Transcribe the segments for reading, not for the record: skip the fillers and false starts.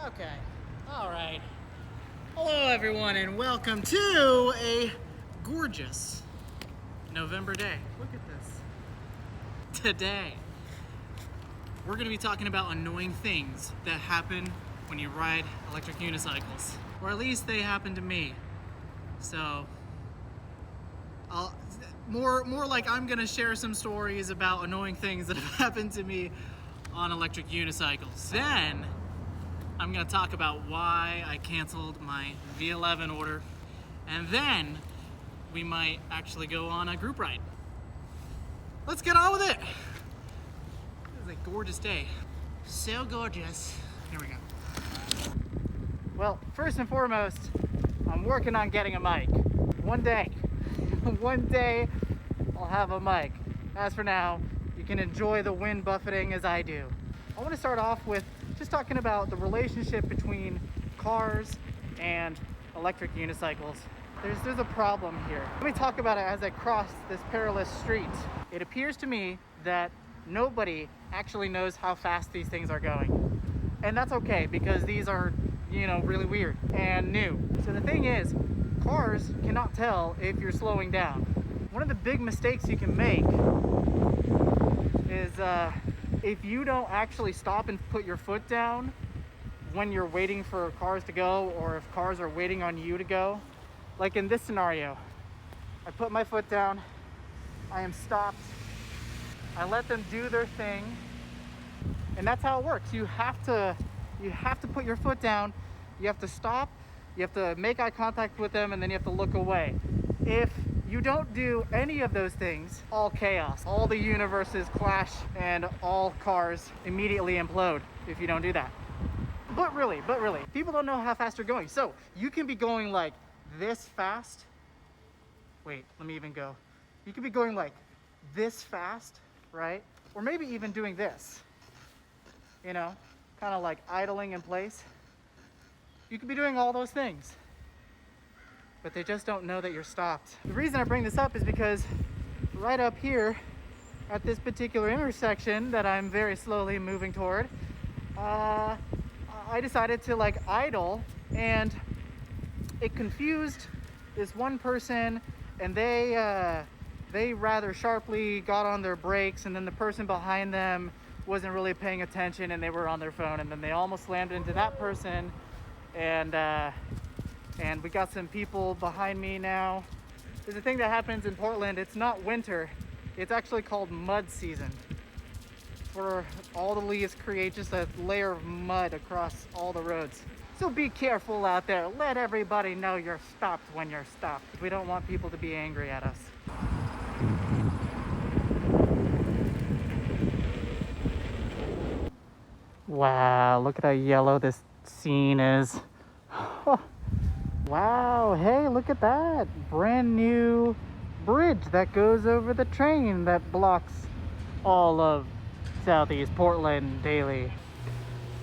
Okay. All right. Hello, everyone, and welcome to a gorgeous November day. Look at this. Today, we're going to be talking about annoying things that happen when you ride electric unicycles, or at least they happen to me. So, more like I'm going to share some stories about annoying things that have happened to me on electric unicycles. Then, I'm going to talk about why I canceled my V11 order, and then we might actually go on a group ride. Let's get on with it. This is a gorgeous day. So gorgeous. Here we go. Well, first and foremost, I'm working on getting a mic. One day I'll have a mic. As for now, you can enjoy the wind buffeting as I do. I want to start off with just talking about the relationship between cars and electric unicycles. There's a problem here. Let me talk about it as I cross this perilous street. It appears to me that nobody actually knows how fast these things are going. And that's okay, because these are, really weird and new. So the thing is, cars cannot tell if you're slowing down. One of the big mistakes you can make is if you don't actually stop and put your foot down when you're waiting for cars to go, or if cars are waiting on you to go. Like in this scenario, I put my foot down, I am stopped, I let them do their thing, and that's how it works. You have to put your foot down, you have to stop, you have to make eye contact with them, and then you have to look away. If you don't do any of those things, all chaos, all the universes clash, and all cars immediately implode if you don't do that. But really, people don't know how fast you're going. So you can be going like this fast. Wait, let me even go. You could be going like this fast, right? Or maybe even doing this, kind of like idling in place. You could be doing all those things, but they just don't know that you're stopped. The reason I bring this up is because right up here at this particular intersection that I'm very slowly moving toward, I decided to idle, and it confused this one person, and they rather sharply got on their brakes, and then the person behind them wasn't really paying attention and they were on their phone, and then they almost slammed into that person, and we got some people behind me now. There's a thing that happens in Portland. It's not winter, it's actually called mud season, where all the leaves create just a layer of mud across all the roads. So be careful out there. Let everybody know you're stopped when you're stopped. We don't want people to be angry at us. Wow, look at how yellow this scene is. Wow, hey, look at that. Brand new bridge that goes over the train that blocks all of Southeast Portland daily.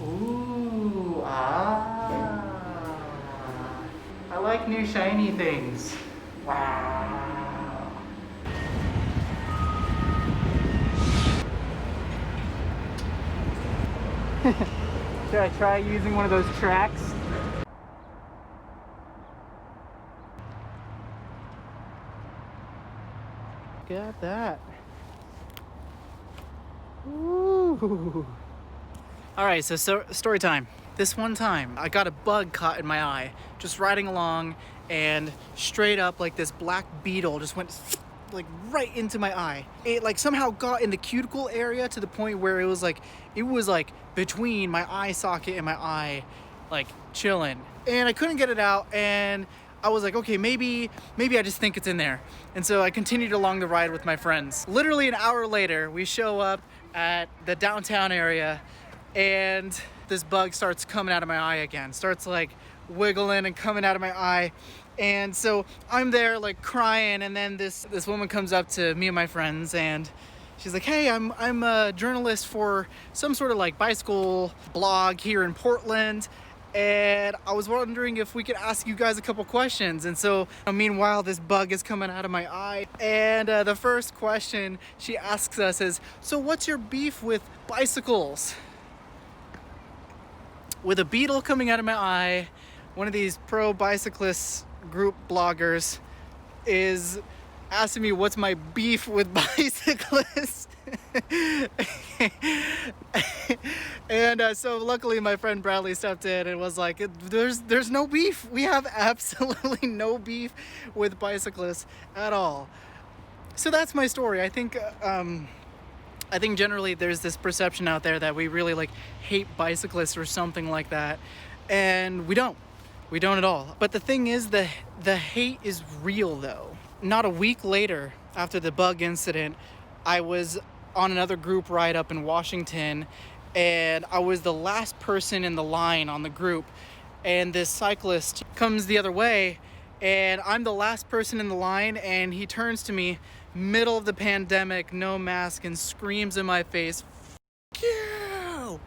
Ooh, I like new shiny things. Wow. Should I try using one of those tracks? Look at that. Ooh. All right, so story time. This one time, I got a bug caught in my eye, just riding along, and straight up this black beetle just went right into my eye. It somehow got in the cuticle area to the point where it was between my eye socket and my eye, chilling. And I couldn't get it out, and I was like, okay, maybe I just think it's in there. And so I continued along the ride with my friends. Literally an hour later, we show up at the downtown area, and this bug starts coming out of my eye again. Starts wiggling and coming out of my eye. And so I'm there crying, and then this woman comes up to me and my friends, and she's like, hey, I'm a journalist for some sort of bicycle blog here in Portland, and I was wondering if we could ask you guys a couple questions. And so meanwhile, this bug is coming out of my eye, and the first question she asks us is, so what's your beef with bicycles? with a beetle coming out of my eye. One of these pro bicyclist group bloggers is asking me what's my beef with bicyclists. And so luckily my friend Bradley stepped in and was like, there's no beef. We have absolutely no beef with bicyclists at all. So that's my story. I think generally there's this perception out there that we really like hate bicyclists or something like that, and we don't at all. But the thing is, the hate is real though. Not a week later, after the bug incident, I was on another group ride up in Washington, and I was the last person in the line on the group, and this cyclist comes the other way, and I'm the last person in the line, and he turns to me, middle of the pandemic, no mask, and screams in my face, "F you!"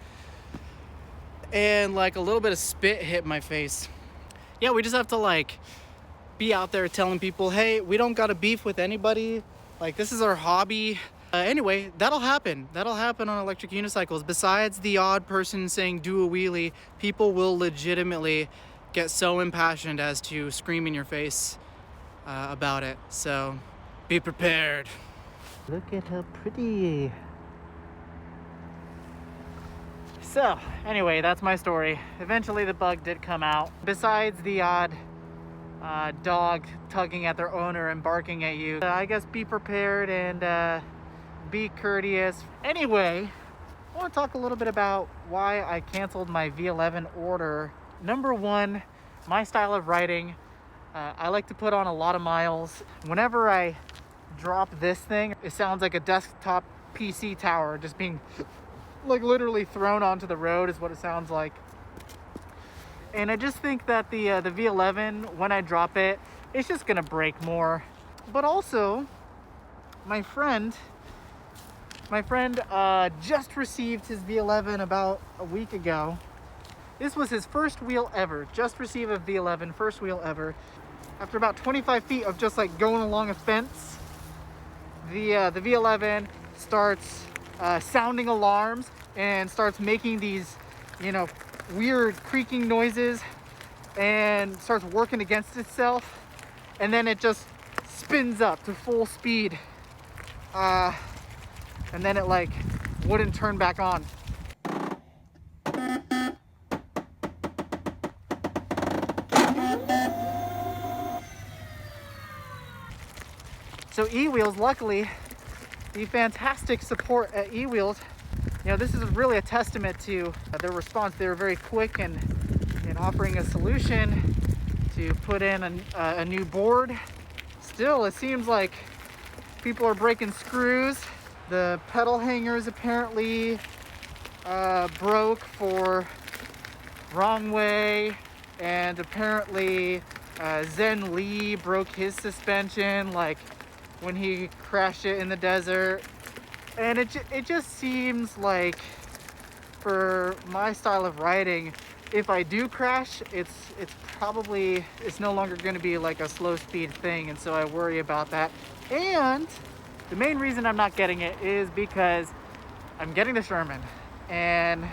And like a little bit of spit hit my face. Yeah, we just have to like be out there telling people, hey, we don't got a beef with anybody. Like, this is our hobby. Anyway, that'll happen. That'll happen on electric unicycles. Besides the odd person saying do a wheelie, people will legitimately get so impassioned as to scream in your face about it. So be prepared. Look at how pretty. So anyway, that's my story. Eventually the bug did come out. Besides the odd dog tugging at their owner and barking at you, I guess be prepared and be courteous. Anyway, I want to talk a little bit about why I canceled my V11 Order. Number one, my style of riding. I like to put on a lot of miles. Whenever I drop this thing, it sounds like a desktop PC tower just being like literally thrown onto the road is what it sounds like. And I just think that the V11, when I drop it, it's just gonna break more. But also, my friend just received his V11 about a week ago. This was his first wheel ever. Just received a V11, first wheel ever. After about 25 feet of just like going along a fence, the V11 starts sounding alarms and starts making these, weird creaking noises and starts working against itself, and then it just spins up to full speed, and then it like wouldn't turn back on. So E-Wheels, luckily, the fantastic support at E-Wheels, this is really a testament to their response. They were very quick in offering a solution to put in a new board. Still, it seems like people are breaking screws. The pedal hangers apparently broke for wrong way, and apparently Zen Lee broke his suspension like when he crashed it in the desert. And it just seems like, for my style of riding, if I do crash, it's no longer going to be like a slow speed thing, and so I worry about that. And the main reason I'm not getting it is because I'm getting the Sherman, and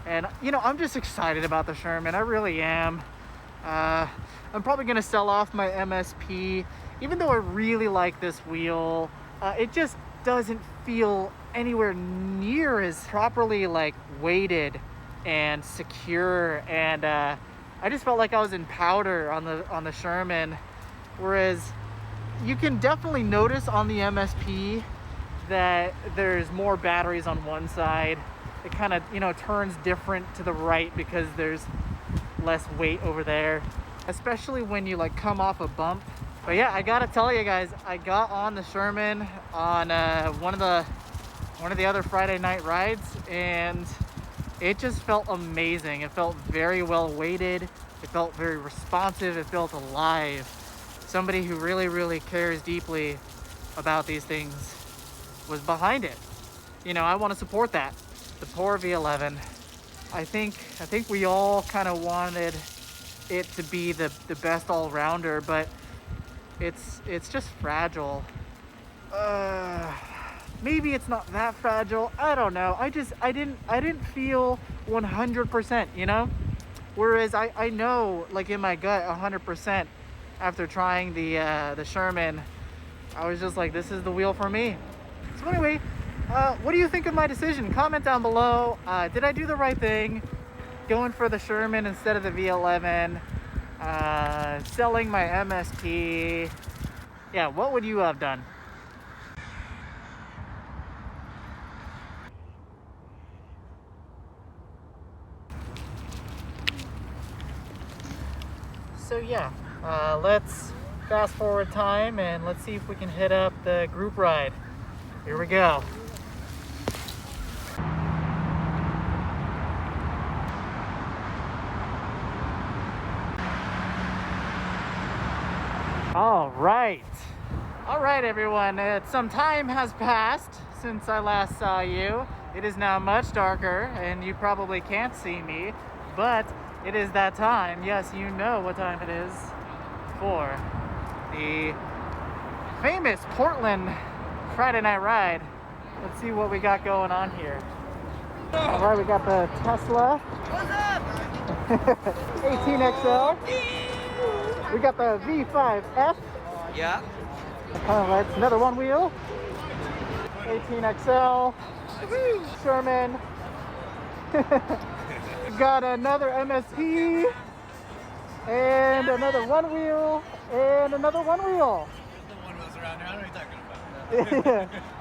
I'm just excited about the Sherman. I really am. I'm probably going to sell off my MSP, even though I really like this wheel. It just doesn't feel anywhere near as properly like weighted and secure, and I just felt like I was in powder on the Sherman, whereas you can definitely notice on the MSP that there's more batteries on one side. It kind of turns different to the right because there's less weight over there, especially when you like come off a bump. But yeah, I gotta tell you guys, I got on the Sherman on one of the other Friday night rides, and it just felt amazing. It felt very well weighted. It felt very responsive. It felt alive. Somebody who really, really cares deeply about these things was behind it. I want to support that. The poor V11. I think we all kind of wanted it to be the best all-rounder, but it's just fragile. Maybe it's not that fragile. I don't know. I didn't feel 100%, you know? Whereas I know, like in my gut, 100% after trying the Sherman, I was just like, this is the wheel for me. So anyway, what do you think of my decision? Comment down below. Did I do the right thing? Going for the Sherman instead of the V11, selling my MST. Yeah, what would you have done? So yeah, let's fast forward time and let's see if we can hit up the group ride. Here we go. All right, everyone. Some time has passed since I last saw you. It is now much darker, and you probably can't see me, but it is that time. Yes, you know what time it is for the famous Portland Friday night ride. Let's see what we got going on here. All right, we got the Tesla. What's up? 18XL. We got the V5F. Yeah. All right, it's another one wheel. 18XL. Sherman. Got another MSP. And another one wheel. And another one wheel.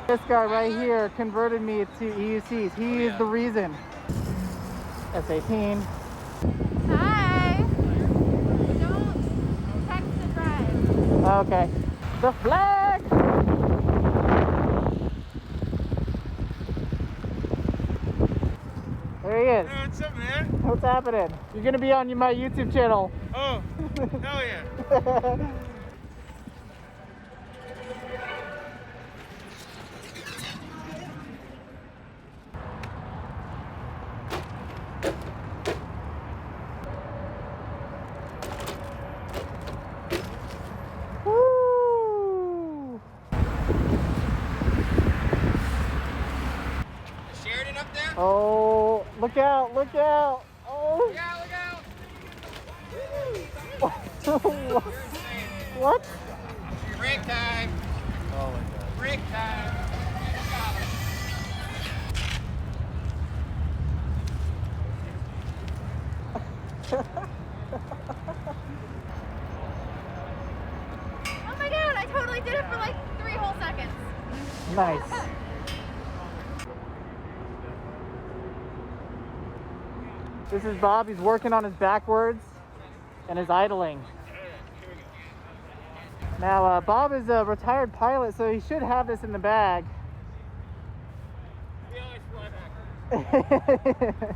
This guy right here converted me to EUCs. He is the reason. That's 18. Hi. Don't text and drive. Okay. The flag. There he is. Hey, what's up, man? What's happening? You're gonna be on my YouTube channel. Oh, hell yeah. Woo! Sheridan up there? Oh, look out, look out. Oh. Yeah, look out. What? Break time. Oh my god. Break time. Oh my god, I totally did it for like 3 whole seconds. Nice. This is Bob. He's working on his backwards and his idling. Now, Bob is a retired pilot, so he should have this in the bag. We always fly back.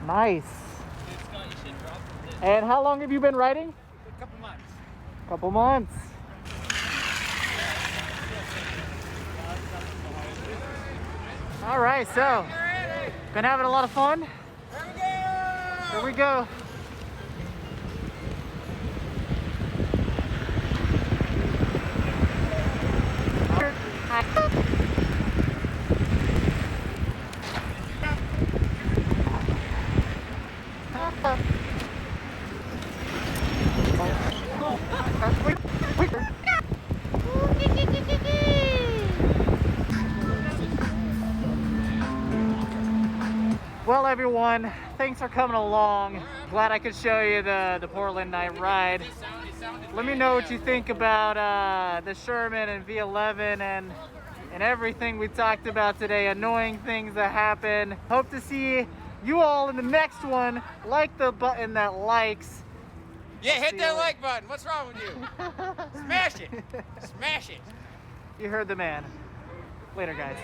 Nice. And how long have you been riding? A couple months. Couple months. All right, so been having a lot of fun. Here we go. Well, everyone, thanks for coming along. Glad I could show you the Portland night ride. Let me know what you think about the Sherman and V11 and everything we talked about today. Annoying things that happen. Hope to see you all in the next one. Like the button that likes. Yeah, hit that like button. What's wrong with you? Smash it. Smash it. You heard the man. Later, guys.